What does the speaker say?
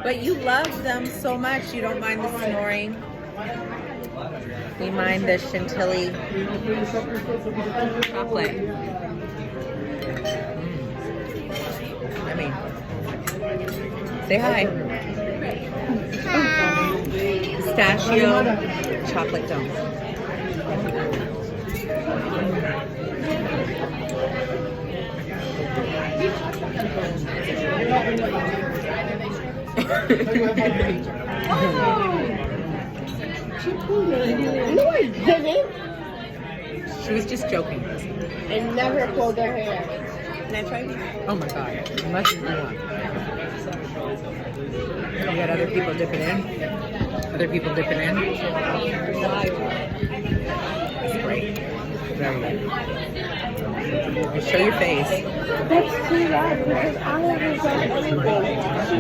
But you love them so much, you don't mind the snoring. We mind the chantilly chocolate. Yummy. Say hi. Pistachio chocolate dome. No, I didn't. She was just joking. I never pulled her hair. Can I try? Oh my god. Unless you want. You got other people dip it in? Other people dip it in? It's great. Very good. Show your face. That's too loud because I haven't done anything.